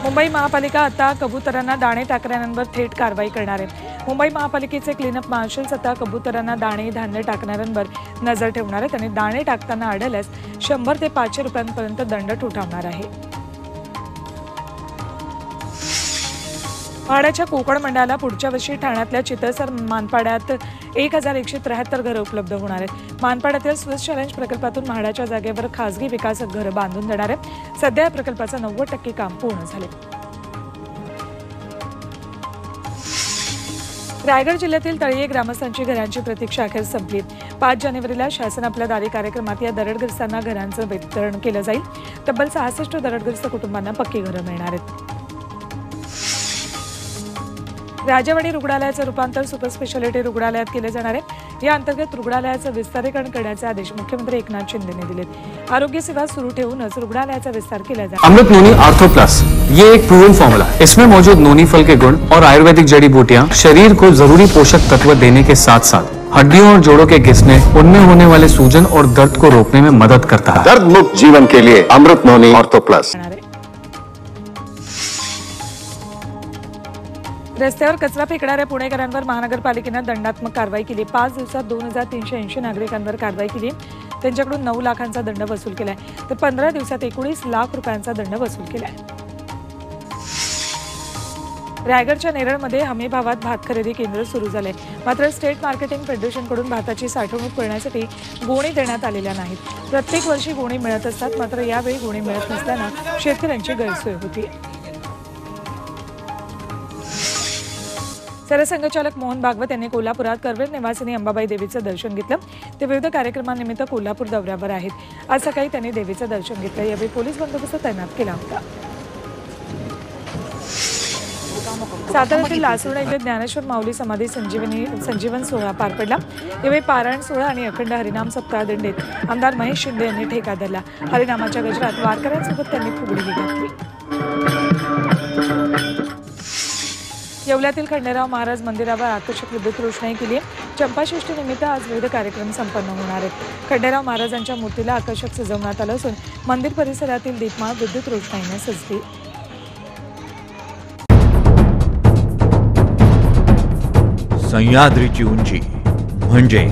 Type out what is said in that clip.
मुंबई महापालिका आता कबुतरांना दाणे टाकणाऱ्यांवर थेट कारवाई करणार आहे। मुंबई महापालिकेचे क्लीनअप मार्शल्स आता कबुतरांना दाणे धान्य टाकणाऱ्यांवर नजर ठेवणार आहेत आणि दाणे टाकताना आढळल्यास 100 ते 500 रुपयांपर्यंत दंड ठोठावणार आहे। म्हाडाच्या कोकण मंडळाला पुढच्या वर्षी ठाण्यातल्या चितळसर मानपाड्यात 1173 घरं उपलब्ध होणार आहेत। मानपाड्यातील स्विस चॅलेंज प्रकल्पातून म्हाडाच्या जागेवर खासगी विकासक घरं बांधून देणार आहेत। सध्या या प्रकल्पाचं 90% काम पूर्ण झाले। रायगड जिल्ह्यातील तळीये ग्रामस्थांची घरांची प्रतीक्षा अखेर संपली। 5 जानेवारीला शासन आपल्या दारी कार्यक्रमात या दरडग्रस्तांना घरांचं वितरण केलं जाईल। तब्बल 66 दरडग्रस्त कुटुंबांना पक्की घरं मिळणार आहेत। राजेवाडी रुग्णालयाचं रूपांतर सुपर स्पेशालिटी रुग्णालयात केले जाणार आहे। या अंतर्गत रुग्णालयाचं विस्तारीकरण करण्याचे आदेश मुख्यमंत्री एकनाथ शिंदेने दिलेत। आरोग्य सेवा सुरू ठेवूनच रुग्णालयाचा विस्तार केला जाणार। अमृत नोनी आर्थो प्लस ये एक प्रूवन फॉर्मूला है। इसमें मौजूद नोनी फल के गुण और आयुर्वेदिक जड़ी बूटियां शरीर को जरूरी पोषक तत्व देने के साथ साथ हड्डियों और जोड़ों के घिसने, उनमें होने वाले सूजन और दर्द को रोकने में मदद करता है। दर्द मुक्त जीवन के लिए अमृत नोनी आर्थो प्लस। रस्त्यावर कचरा फेकणाऱ्या पुणेकरांवर महानगरपालिकेने दंडात्मक कारवाई केली। 5 दिवसात 2380 नागरिकांवर कारवाई केली। त्यांच्याकडून 9 लाखांचा दंड वसूल केलाय तर 15 दिवसात 19 लाख रुपयांचा दंड वसूल केलाय। रायगडच्या नेरळमध्ये हमी भावात भात खरेदी केंद्र सुरू झाले, मात्र स्टेट मार्केटिंग फेडरेशनकडून भाताची साठवणूक करण्यासाठी गोणी देण्यात आलेल्या नाहीत। प्रत्येक वर्षी गोणी मिळत असतात, मात्र यावेळी गोणी मिळत नसल्यानं शेतकऱ्यांची गैरसोय होती। सरसंघचालक मोहन भागवत यांनी कोल्हापुरात करवीर निवासिनी अंबाबाई देवीचं दर्शन घेतलं। ते विविध कार्यक्रमांनिमित्त कोल्हापूर दौऱ्यावर आहेत। आज सकाळी त्यांनी देवीचं दर्शन घेतलं। यावेळी पोलीस बंदोबस्त तैनात केला होता। साताऱ्यातील लासुर्डा येथे ज्ञानेश्वर माऊली समाधी संजीवन सोहळा पार पडला। यावेळी पारायण सोहळा आणि अखंड हरिनाम सप्ताह दिंडीत आमदार महेश शिंदे यांनी ठेका धरला। हरिनामाच्या गजरात वारकऱ्यांसोबत त्यांनी फुगडी घातली। येवल्यातील खंडेराव महाराज मंदिरावर आकर्षक विद्युत रोषणाई केली आहे। चंपाषष्ठी निमित्त आज विविध कार्यक्रम संपन्न होणार आहेत। खंडेराव महाराजांच्या मूर्तीला आकर्षक सजवण्यात आलं असून मंदिर परिसरातील दीपमाळ विद्युत रोषणाईने सजली। सह्याद्रीची उंची म्हणजे